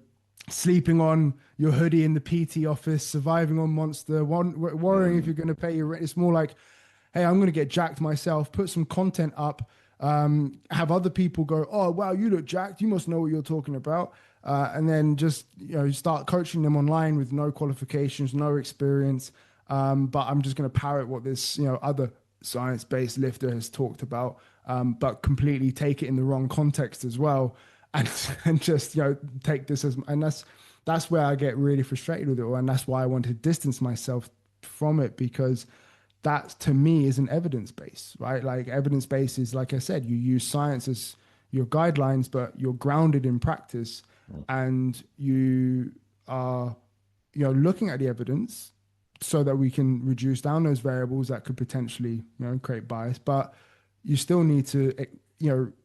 sleeping on your hoodie in the PT office, surviving on Monster, worrying if Mm. you're going to pay your rent. It's more like, hey, I'm going to get jacked myself, put some content up, have other people go, oh, wow, you look jacked. You must know what you're talking about. And then just, start coaching them online with no qualifications, no experience. But I'm just going to parrot what this, other science-based lifter has talked about, but completely take it in the wrong context as well. And, and just, take this as, and that's where I get really frustrated with it all. And that's why I want to distance myself from it, because that to me is an evidence base, right? Like evidence base is, like I said, you use science as your guidelines, but you're grounded in practice, and you are, looking at the evidence so that we can reduce down those variables that could potentially, create bias. But you still need to,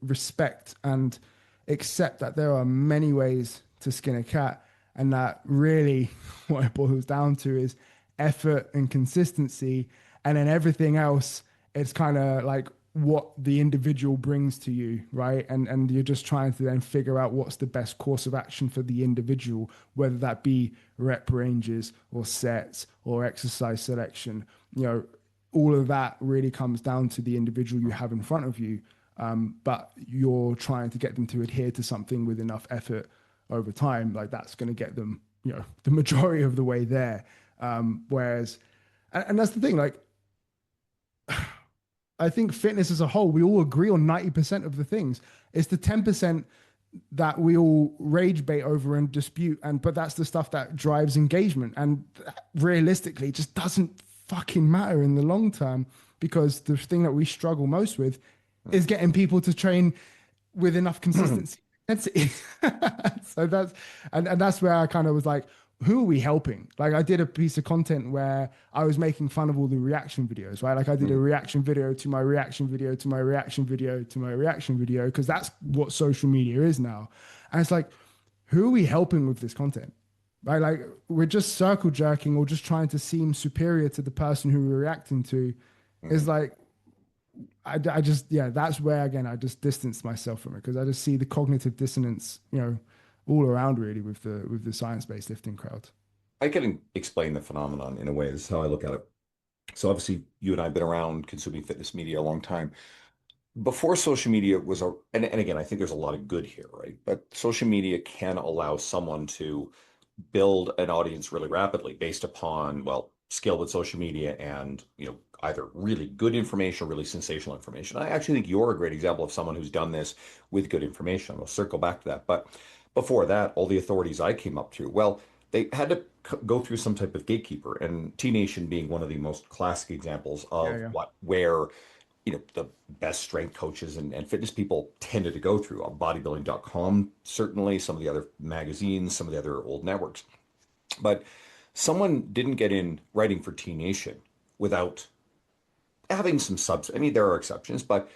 respect and accept that there are many ways to skin a cat, and that really what it boils down to is effort and consistency, and then everything else, it's kind of like what the individual brings to you, right? And you're just trying to then figure out what's the best course of action for the individual, whether that be rep ranges or sets or exercise selection. All of that really comes down to the individual you have in front of you. But you're trying to get them to adhere to something with enough effort over time, like that's going to get them, the majority of the way there. Whereas, and that's the thing, like, I think fitness as a whole, we all agree on 90% of the things. It's the 10% that we all rage bait over and dispute. But that's the stuff that drives engagement. And realistically, it just doesn't fucking matter in the long term, because the thing that we struggle most with is getting people to train with enough consistency. So and that's where I kind of was like, who are we helping? Like I did a piece of content where I was making fun of all the reaction videos, right? Like I did a reaction video to my reaction video to my reaction video to my reaction video, because that's what social media is now. And it's like, who are we helping with this content? Right? Like we're just circle jerking or just trying to seem superior to the person who we're reacting to. Is like, I just, yeah, that's where again I just distance myself from it, because I just see the cognitive dissonance, all around really with the science-based lifting crowd. I can explain the phenomenon in a way. This is how I look at it. So obviously, you and I have been around consuming fitness media a long time. Before social media was and again, I think there's a lot of good here, right? But social media can allow someone to build an audience really rapidly based upon, well, skill with social media and, either really good information or really sensational information. I actually think you're a great example of someone who's done this with good information. We'll circle back to that. But before that, all the authorities I came up to, well, they had to go through some type of gatekeeper, and T Nation being one of the most classic examples Yeah, of yeah. where the best strength coaches and fitness people tended to go through on bodybuilding.com, certainly some of the other magazines, some of the other old networks. But someone didn't get in writing for T Nation without having some substance. I mean, there are exceptions, but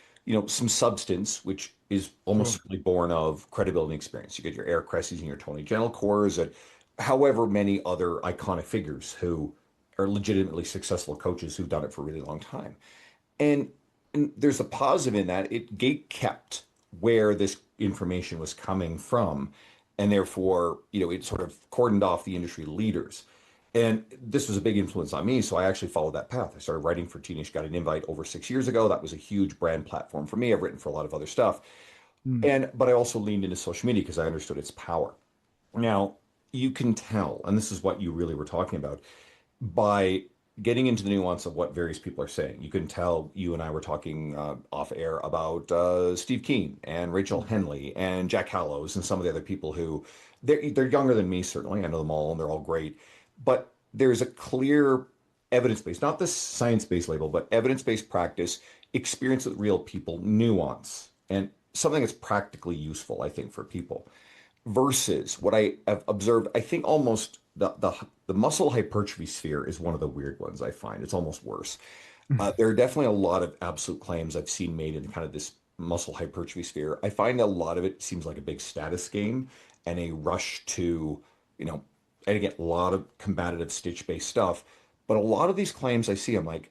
some substance, which is almost Sure. certainly born of credibility and experience. You get your Eric Cressys and your Tony Gentilcores, and however many other iconic figures who are legitimately successful coaches who've done it for a really long time. And, and there's a positive in that it gate kept where this information was coming from. And therefore, it sort of cordoned off the industry leaders. And this was a big influence on me. So I actually followed that path. I started writing for Teenage, got an invite over 6 years ago. That was a huge brand platform for me. I've written for a lot of other stuff. Mm. But I also leaned into social media because I understood its power. Now, you can tell, and this is what you really were talking about, by getting into the nuance of what various people are saying. You can tell you and I were talking off air about Steve Keen and Rachel Henley and Jack Hallows and some of the other people who they're younger than me, certainly. I know them all and they're all great. But there's a clear evidence-based, not this science-based label, but evidence-based practice, experience with real people, nuance, and something that's practically useful, I think, for people versus what I have observed, I think almost the muscle hypertrophy sphere is one of the weird ones I find. It's almost worse. There are definitely a lot of absolute claims I've seen made in kind of this muscle hypertrophy sphere. I find a lot of it seems like a big status game and a rush to, you know, and again, a lot of combative stitch-based stuff. But a lot of these claims I see, I'm like,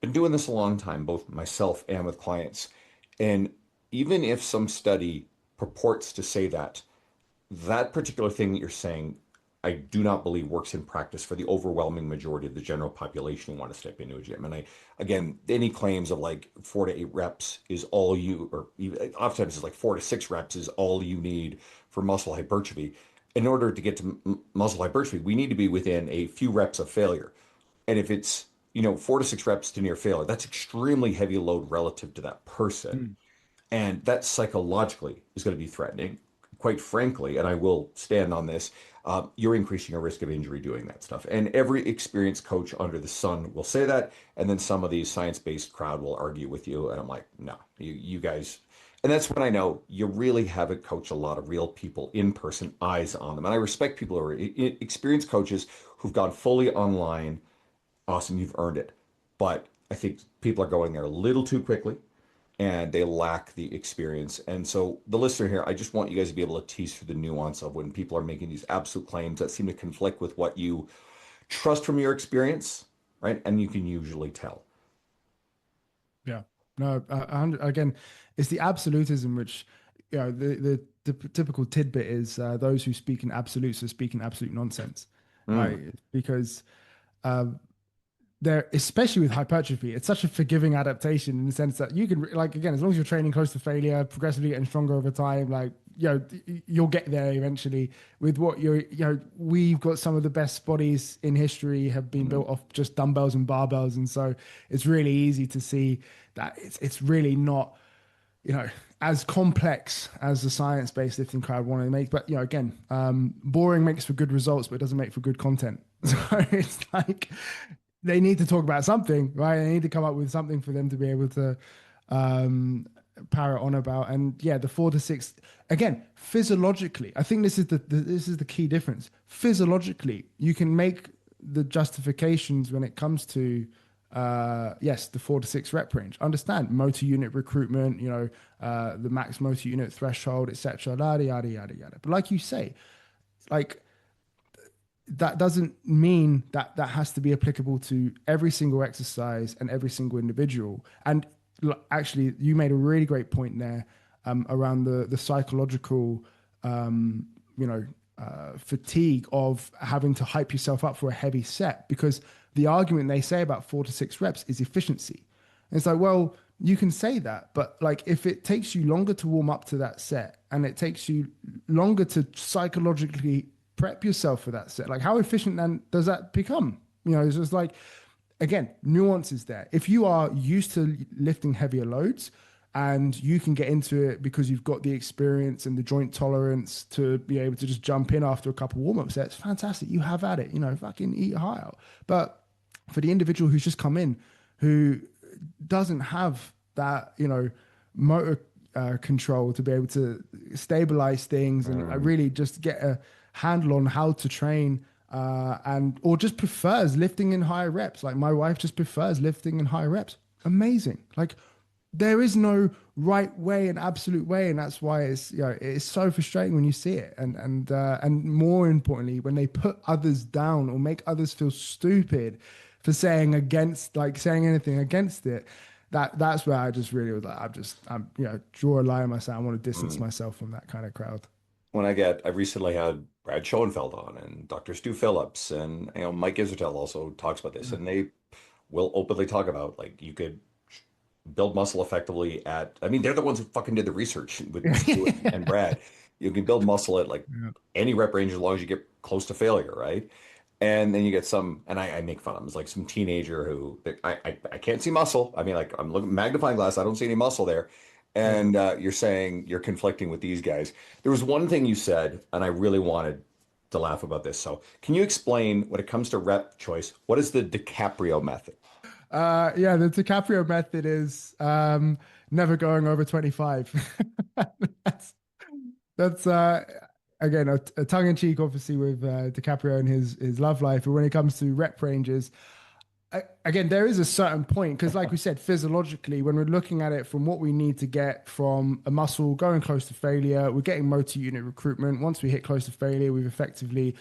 been doing this a long time, both myself and with clients. And even if some study purports to say that, that particular thing that you're saying, I do not believe works in practice for the overwhelming majority of the general population who want to step into a gym. And again, any claims of like 4 to 8 reps is all you, or even, oftentimes it's like 4 to 6 reps is all you need for muscle hypertrophy. In order to get to muscle hypertrophy, we need to be within a few reps of failure. And if it's, 4 to 6 reps to near failure, that's extremely heavy load relative to that person. Mm. And that psychologically is going to be threatening. Quite frankly, and I will stand on this, you're increasing your risk of injury doing that stuff. And every experienced coach under the sun will say that. And then some of these science-based crowd will argue with you. And I'm like, no, you guys. And that's when I know you really haven't coached a lot of real people in person, eyes on them. And I respect people who are experienced coaches who've gone fully online. Awesome, you've earned it. But I think people are going there a little too quickly and they lack the experience. And so, the listener here, I just want you guys to be able to tease through the nuance of when people are making these absolute claims that seem to conflict with what you trust from your experience, right? And you can usually tell. Yeah. No, again, it's the absolutism which, the typical tidbit is those who speak in absolutes are speaking absolute nonsense, Mm. right? Because um, there, especially with hypertrophy, it's such a forgiving adaptation in the sense that you can, like, again, as long as you're training close to failure, progressively getting stronger over time, like, you'll get there eventually with what we've got some of the best bodies in history have been Mm. built off just dumbbells and barbells. And so it's really easy to see that it's really not, as complex as the science-based lifting crowd want to make. But, again, boring makes for good results, but it doesn't make for good content. So Mm. it's like, they need to talk about something, right? They need to come up with something for them to be able to um, parrot on about. And yeah, the 4 to 6 again, physiologically, I think this is the key difference. Physiologically, you can make the justifications when it comes to yes, the 4 to 6 rep range. Understand motor unit recruitment, the max motor unit threshold, etc. Yada yada yada yada. But like you say, like that doesn't mean that that has to be applicable to every single exercise and every single individual. And actually, you made a really great point there around the psychological, fatigue of having to hype yourself up for a heavy set, because the argument they say about 4 to 6 reps is efficiency. And it's like, well, you can say that, but like if it takes you longer to warm up to that set and it takes you longer to psychologically prep yourself for that set, like how efficient then does that become? It's just like, again, nuances there. If you are used to lifting heavier loads and you can get into it because you've got the experience and the joint tolerance to be able to just jump in after a couple warm-up sets, fantastic. You have at it, fucking eat high out. But for the individual who's just come in, who doesn't have that, motor control to be able to stabilize things and really just get a handle on how to train, or just prefers lifting in higher reps. Like my wife just prefers lifting in higher reps. Amazing. Like there is no right way and absolute way, and that's why it's so frustrating when you see it, and more importantly when they put others down or make others feel stupid for saying anything against it. That's where I just really was like, draw a line in my sand. I want to distance Mm. myself from that kind of crowd. I recently had Brad Schoenfeld on and Dr. Stu Phillips and Mike Israetel also talks about this, and they will openly talk about like you could build muscle effectively at, I mean, they're the ones who fucking did the research with Stu and Brad. You can build muscle at like Yeah. any rep range as long as you get close to failure, right? And then you get some, and I make fun of him. It's like some teenager who I can't see muscle. I mean, like I'm looking magnifying glass. I don't see any muscle there. Yeah. And you're saying you're conflicting with these guys. There was one thing you said, and I really wanted to laugh about this. So, can you explain when it comes to rep choice, what is the DiCaprio method? Yeah, the DiCaprio method is never going over 25. That's that's again, a tongue in cheek, obviously, with DiCaprio and his love life. But when it comes to rep ranges, again, there is a certain point because, like we said, physiologically, when we're looking at it from what we need to get from a muscle going close to failure, we're getting motor unit recruitment. Once we hit close to failure, we've effectively,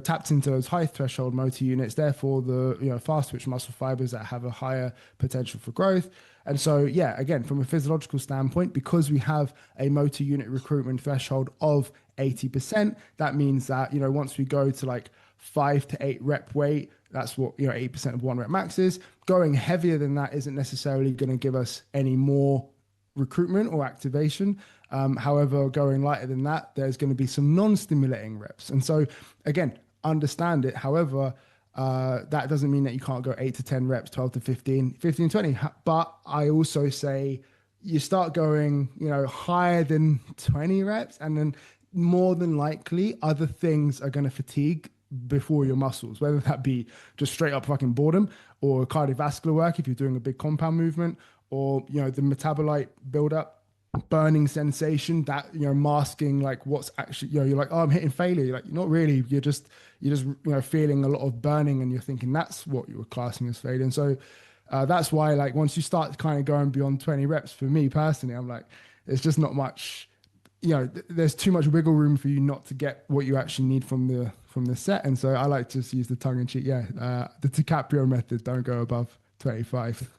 tapped into those high threshold motor units. Therefore, the fast twitch muscle fibers that have a higher potential for growth. And so, yeah, again, from a physiological standpoint, because we have a motor unit recruitment threshold of 80%, that means that once we go to like 5 to 8 rep weight. That's what 8% of one rep max is. Going heavier than that isn't necessarily going to give us any more recruitment or activation. However, going lighter than that, there's going to be some non-stimulating reps. And so, again, understand it. However, that doesn't mean that you can't go 8 to 10 reps, 12 to 15, 15 to 20. But I also say you start going, higher than 20 reps, and then more than likely other things are going to fatigue before your muscles, whether that be just straight up fucking boredom or cardiovascular work if you're doing a big compound movement, or the metabolite buildup, burning sensation that masking like what's actually you're like, oh, I'm hitting failure. You're like, you're not really. You're just feeling a lot of burning, and you're thinking that's what you were classing as failure. And so that's why, like, once you start kind of going beyond 20 reps, for me personally, I'm like, there's just not much. There's too much wiggle room for you not to get what you actually need from the set. And so I like to just use the tongue in cheek. The DiCaprio method, don't go above 25.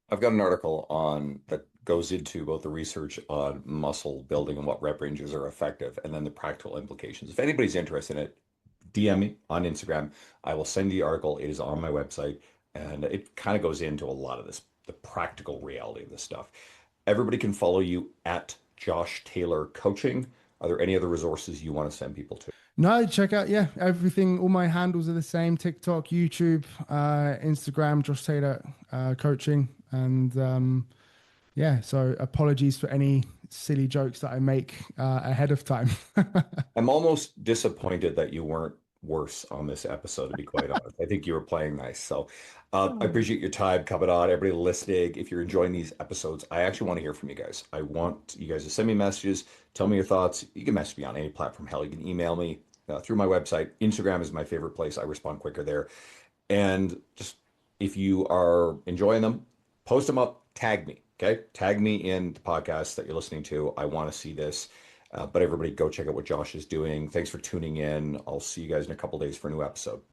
I've got an article on that goes into both the research on muscle building and what rep ranges are effective, and then the practical implications. If anybody's interested in it, DM me on Instagram. I will send the article. It is on my website, and it kind of goes into a lot of this, the practical reality of this stuff. Everybody can follow you at Josh Taylor Coaching. Are there any other resources you want to send people to? No, check out, everything. All my handles are the same: TikTok, YouTube, Instagram, Josh Taylor Coaching. And so apologies for any silly jokes that I make ahead of time. I'm almost disappointed that you weren't worse on this episode, to be quite honest. I think you were playing nice. So I appreciate your time coming on. Everybody listening, if you're enjoying these episodes, I actually want to hear from you guys. I want you guys to send me messages, tell me your thoughts. You can message me on any platform. Hell, you can email me through my website. Instagram is my favorite place. I respond quicker there. And just if you are enjoying them, post them up, tag me. Okay. Tag me in the podcast that you're listening to. I want to see this. But everybody go check out what Josh is doing. Thanks for tuning in. I'll see you guys in a couple days for a new episode.